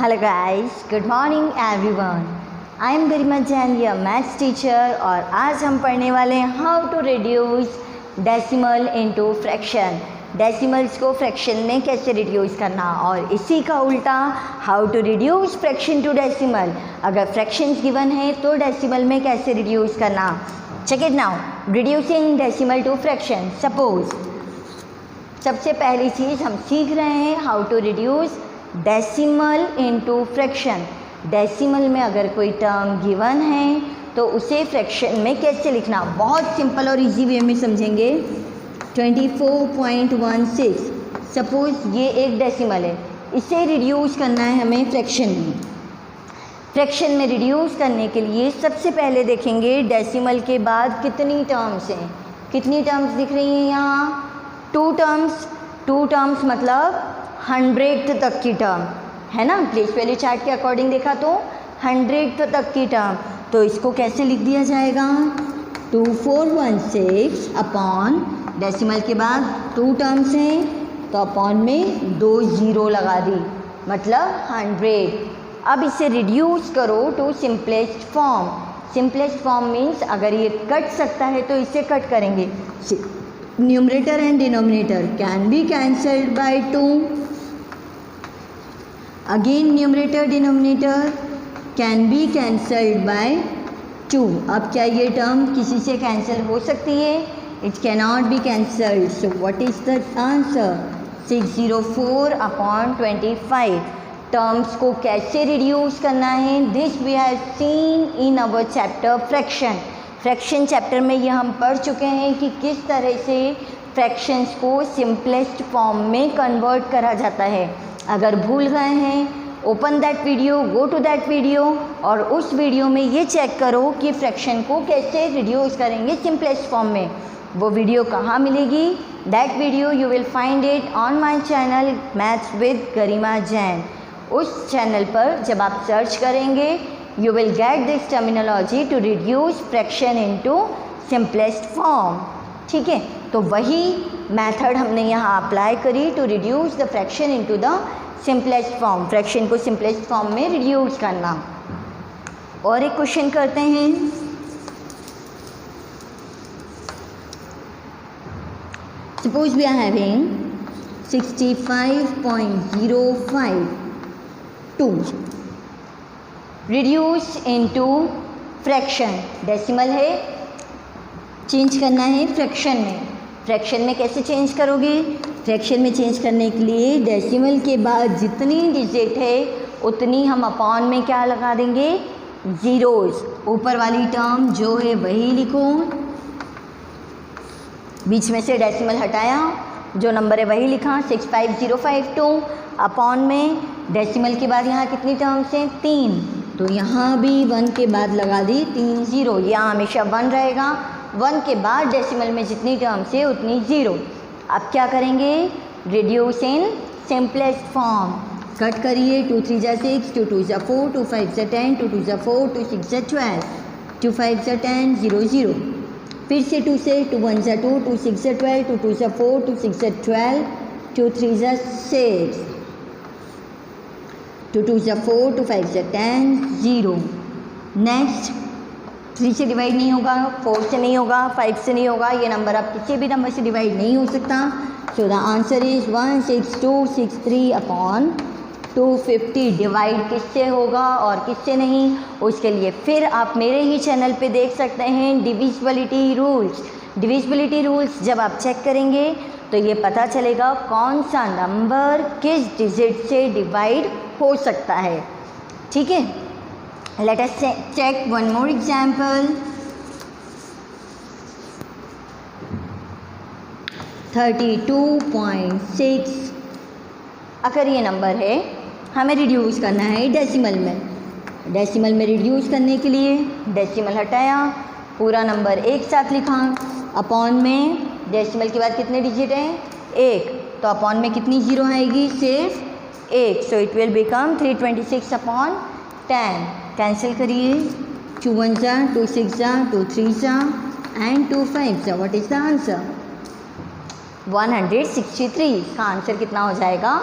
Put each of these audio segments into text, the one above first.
Hello guys, good morning everyone. I am Garima Jain, your maths teacher, और आज हम पढ़ने वाले हैं how to reduce decimal into fraction. Decimals को फ्रैक्शन में कैसे रिड्यूस करना, और इसी का उल्टा how to reduce fraction to decimal. अगर फ्रैक्शंस गिवन है तो डेसिमल में कैसे रिड्यूस करना। Check it now, reducing decimal to fraction. Suppose सबसे पहली चीज़ हम सीख रहे हैं how to reduce decimal into fraction. Decimal में अगर कोई टर्म गिवन है तो उसे फ्रैक्शन में कैसे लिखना, बहुत सिंपल और इजी वे में समझेंगे। 24.16 सपोज ये एक डेसिमल है, इसे रिड्यूस करना है हमें फ्रैक्शन में। फ्रैक्शन में रिड्यूस करने के लिए सबसे पहले देखेंगे डेसिमल के बाद कितनी टर्म्स हैं। कितनी टर्म्स दिख रही हैं यहाँ? टू टर्म्स मतलब 100th तक की टर्म है ना। प्लेस वैल्यू चार्ट के अकॉर्डिंग देखा तो 100th तक की टर्म, तो इसको कैसे लिख दिया जाएगा? 2416 अपॉन डेसिमल के बाद 2 टर्म्स हैं तो अपॉन में 2 जीरो लगा दी, मतलब 100। अब इसे रिड्यूस करो to simplest form. Simplest form means अगर ये कट सकता है तो इसे कट करेंगे। Numerator and denominator can be cancelled by 2। Again numerator denominator can be cancelled by 2। अब क्या ये टर्म किसी से कैंसिल हो सकती है? It can not be cancelled. So what is the answer? 604 upon 25। Terms को कैसे रिड्यूस करना है, this we have seen in our chapter fraction. Fraction chapter में ये हम पढ़ चुके हैं कि किस तरह से फ्रैक्शंस को सिंपलेस्ट फॉर्म में कन्वर्ट करा जाता है। अगर भूल गए हैं, open that video, go to that video, और उस वीडियो में ये चेक करो कि फ्रैक्शन को कैसे रिड्यूस करेंगे सिंपलेस्ट फॉर्म में। वो वीडियो कहाँ मिलेगी? That video you will find it on my channel maths with Garima Jain. उस चैनल पर जब आप सर्च करेंगे you will get this terminology to reduce fraction into simplest form। ठीक है, तो वही मेथड हमने यहाँ अप्लाई करी to reduce the fraction into the simplest form. Fraction को सिंपलेस्ट फॉर्म में रिड्यूस करना। और एक क्वेश्चन करते हैं। Suppose we are having 65.052 reduce into fraction. Decimal है, चेंज करना है फ्रैक्शन में। फ्रैक्शन में कैसे चेंज करोगे? फ्रैक्शन में चेंज करने के लिए डेसिमल के बाद जितनी डिजिट है उतनी हम अपॉन में क्या लगा देंगे? ज़ीरोज़। ऊपर वाली टर्म जो है वही लिखो, बीच में से डेसिमल हटाया, जो नंबर है वही लिखा 65052 अपॉन में डेसिमल के बाद यहाँ कितनी टर्म्स हैं? 3, तो यहाँ भी 1 के बाद लगा दी 3 जीरो। यहाँ हमेशा 1 रहेगा, 1 के बाद डेसिमल में जितनी टर्म्स है उतनी ज़ीरो। अब क्या करेंगे? Reduce in simplest form. Cut करिए, 2 3 जा 6, 2 2 जा 4, 2 5 जा 10, 2 2 जा 4, 2 6 जा 12, 2 5 जा 10, 0 0। फिर से 2 से, 2 1 जा 2, 2 6 जा 12, 2 2 जा 4, 2 6 जा 12, 2 3 जा 6, 2 2 जा 4, 2 5 जा 10, 0। नेक्स्ट 3 से डिवाइड नहीं होगा, 4 से नहीं होगा, 5 से नहीं होगा, ये नंबर आप किसी भी नंबर से डिवाइड नहीं हो सकता। So the answer is 16263 upon 250। Divide किससे होगा और किससे नहीं, उसके लिए फिर आप मेरे ही चैनल पे देख सकते हैं डिविजिबिलिटी रूल्स। डिविजिबिलिटी रूल्स जब आप चेक करेंगे तो ये पता चलेगा कौन सा नंबर किस डिजिट से डिवाइड हो सकता है। ठीक है, let us check one more example. 32.6 अगर ये नंबर है, हमें रिड्यूस करना है डेसिमल में। डेसिमल में रिड्यूस करने के लिए डेसिमल हटाया, पूरा नंबर एक साथ लिखा, अपॉन में डेसिमल के बाद कितने डिजिट हैं? 1, तो अपॉन में कितनी ज़ीरो आएगी? सिर्फ 1। So it will become 326 upon 10। Cancel करिए, 2 1 जा, 2 6 जा, 2 3 जा एंड 2 5 जा। What is the answer? 163। इसका आंसर कितना हो जाएगा?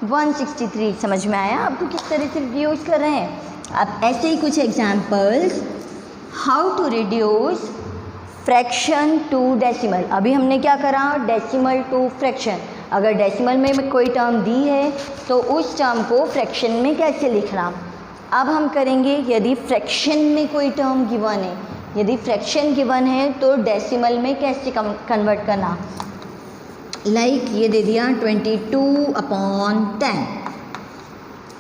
163। समझ में आया आपको किस तरह से यूज़ कर रहे हैं? अब ऐसे ही कुछ examples, how to reduce fraction to decimal. अभी हमने क्या करा, डेसिमल टू फ्रैक्शन। अगर डेसिमल में कोई टर्म दी है तो उस टर्म को फ्रैक्शन में कैसे लिखना। अब हम करेंगे यदि फ्रैक्शन में कोई टर्म गिवन है, यदि फ्रैक्शन गिवन है तो डेसिमल में कैसे कन्वर्ट करना। लाइक ये दे दिया 22/10।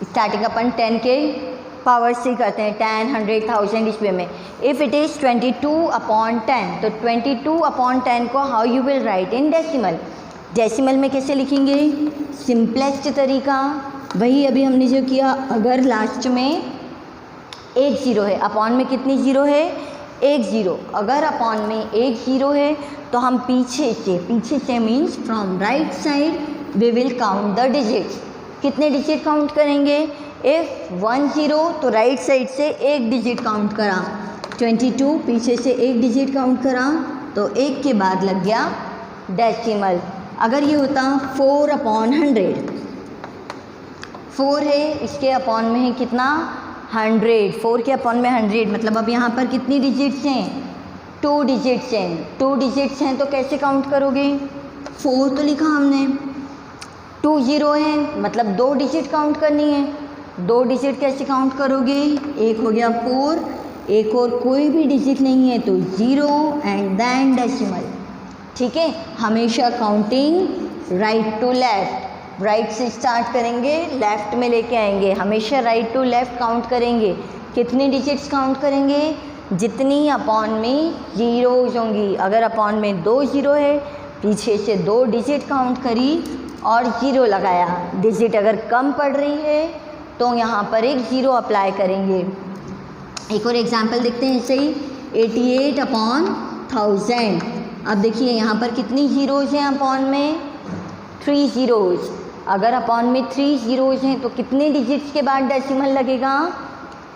स्टार्टिंग अपन 10 के पावर से करते हैं, 10, 100, 1000 इस वे में। इफ़ इट इज़ 22/10 तो 22/10 को how you will write in decimal. Decimal में कैसे लिखेंगे, सिंपलेस्ट तरीका वही अभी हमने जो किया। अगर लास्ट में एक ज़ीरो है, अपॉन में कितनी ज़ीरो है, एक ज़ीरो। अगर अपॉन में एक ज़ीरो है तो हम पीछे से means from right side we will count the digits. कितने डिजिट काउंट करेंगे, इफ़ 1 0 तो राइट साइड से एक डिजिट काउंट करा, 22 पीछे से एक डिजिट काउंट करा तो एक के बाद लग गया डेसिमल। अगर ये होता 4/100, 4 है इसके अपॉन में है कितना 100, 4 के अपॉन में 100 मतलब अब यहाँ पर कितनी डिजिट्स हैं, 2 डिजिट्स हैं। 2 डिजिट्स हैं तो कैसे काउंट करोगे, 4 तो लिखा हमने, 2 0 है मतलब 2 डिजिट काउंट करनी है। 2 डिजिट कैसे काउंट करोगे, एक हो गया 4, एक और कोई भी डिजिट नहीं है तो 0 एंड देन डेसिमल। ठीक है, हमेशा counting right to left, right से स्टार्ट करेंगे लेफ़्ट में लेके आएंगे, हमेशा राइट टू लेफ़्ट काउंट करेंगे। कितनी डिजिट्स काउंट करेंगे, जितनी अपॉन में ज़ीरोज़ होंगी। अगर अपॉन में 2 0 है, पीछे से 2 डिजिट काउंट करी और 0 लगाया। डिजिट अगर कम पड़ रही है तो यहाँ पर एक 0 अप्लाई करेंगे। एक और एग्जांपल देखते हैं ऐसे ही, 88/1000। अब देखिए यहाँ पर कितनी ज़ीरोज़ हैं अपॉन में, 3 ज़ीरोज़। अगर अपॉन में 3 ज़ीरोज़ हैं तो कितने डिजिट्स के बाद डेसिमल लगेगा,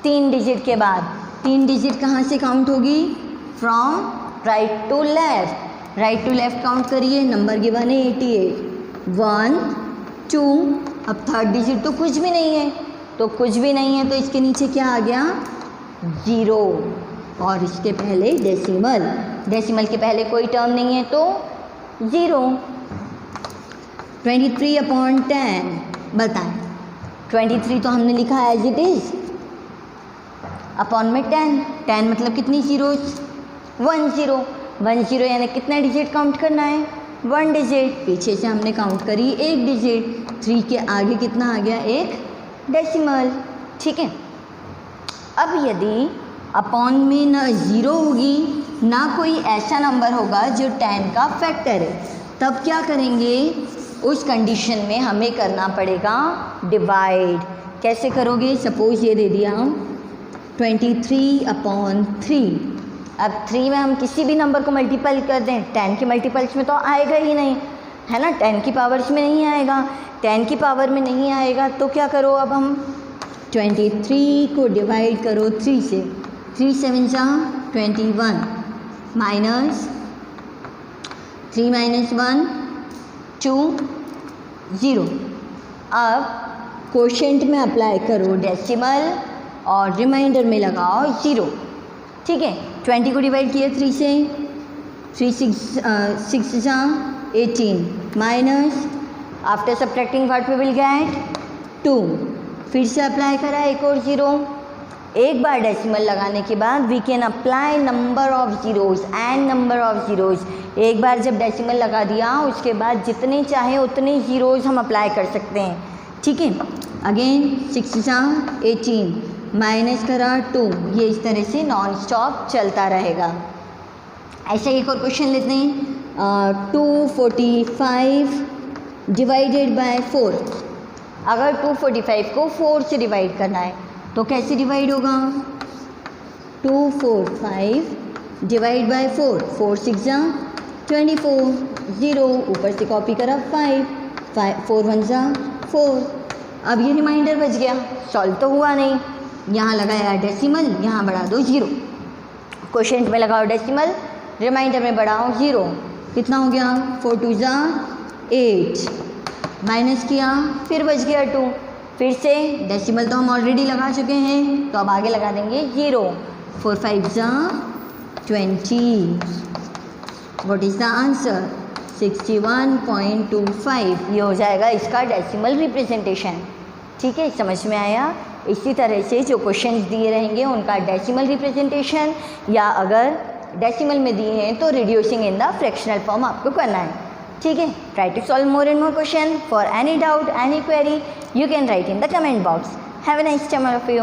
3 डिजिट के बाद। 3 डिजिट कहाँ से काउंट होगी, from right to left. Right to left count करिए, नंबर गिवन है 88, 1 2। अब थर्ड डिजिट तो कुछ भी नहीं है, तो कुछ भी नहीं है तो इसके नीचे क्या आ गया, 0 और इसके पहले डेसिमल। डेसिमल के पहले कोई टर्म नहीं है तो 0। 23/10 बताएं, 23 तो हमने लिखा एज इट इज़, अपॉन में 10 मतलब कितनी ज़ीरोज़, 1 0। 1 0 यानी कितना डिजिट काउंट करना है, 1 डिजिट। पीछे से हमने काउंट करी एक डिजिट, 3 के आगे कितना आ गया, एक डेसिमल। ठीक है, अब यदि अपॉन में ना 0 होगी ना कोई ऐसा नंबर होगा जो 10 का फैक्टर है, तब क्या करेंगे, उस कंडीशन में हमें करना पड़ेगा डिवाइड। कैसे करोगे, सपोज़ ये दे दिया हम 23/3। अब 3 में हम किसी भी नंबर को मल्टीपल कर दें, 10 के मल्टीपल्स में तो आएगा ही नहीं, है ना, 10 की पावर्स में नहीं आएगा। 10 की पावर में नहीं आएगा तो क्या करो, अब हम 23 को डिवाइड करो 3 से, 3 7 जा 21 माइनस 3 - 1 2 0। अब कोशेंट में अप्लाई करो डेसिमल और रिमाइंडर में लगाओ 0। ठीक है, 20 को डिवाइड किया 3 से, 3 6 जा 18 minus after subtracting what we will get 2। फिर से अप्लाई करा एक और 0। एक बार डेसिमल लगाने के बाद we can apply number of zeros and number of zeros. एक बार जब डेसिमल लगा दिया उसके बाद जितने चाहे उतने ज़ीरोज़ हम अप्लाई कर सकते हैं। ठीक है, अगेन 6 जा 18 माइनस करा 2। ये इस तरह से नॉन स्टॉप चलता रहेगा। ऐसा एक और क्वेश्चन लेते हैं, 245 डिवाइडेड बाय 4। अगर 245 को 4 से डिवाइड करना है तो कैसे डिवाइड होगा, 245 डिवाइड बाय 4, 4 6 जा 24, 0 ऊपर से कॉपी करा 5, 4 1 जा 4। अब ये रिमाइंडर बच गया, सॉल्व तो हुआ नहीं। यहाँ लगाया डेसिमल, यहाँ बढ़ा दो 0। क्वोशिएंट में लगाओ डेसिमल, रिमाइंडर में बढ़ाओ 0। कितना हो गया, 4 2 जा 8, माइनस किया, फिर बच गया 2, फिर से डेसिमल तो हम ऑलरेडी लगा चुके हैं, तो अब आगे लगा देंगे 0, 4 5 जा 20, व्हाट इज़ द आंसर 61.25, ये हो जाएगा इसका डेसिमल रिप्रेजेंटेशन। ठीक है, समझ में आया। इसी तरह से जो क्वेश्चंस दिए रहेंगे उनका डेसिमल रिप्रेजेंटेशन, या अगर डेसिमल में दिए हैं तो reducing in the fractional form आपको करना है। ठीक है, try to solve more and more question. For any doubt, any query, you can write in the comment box. Have a nice time of you.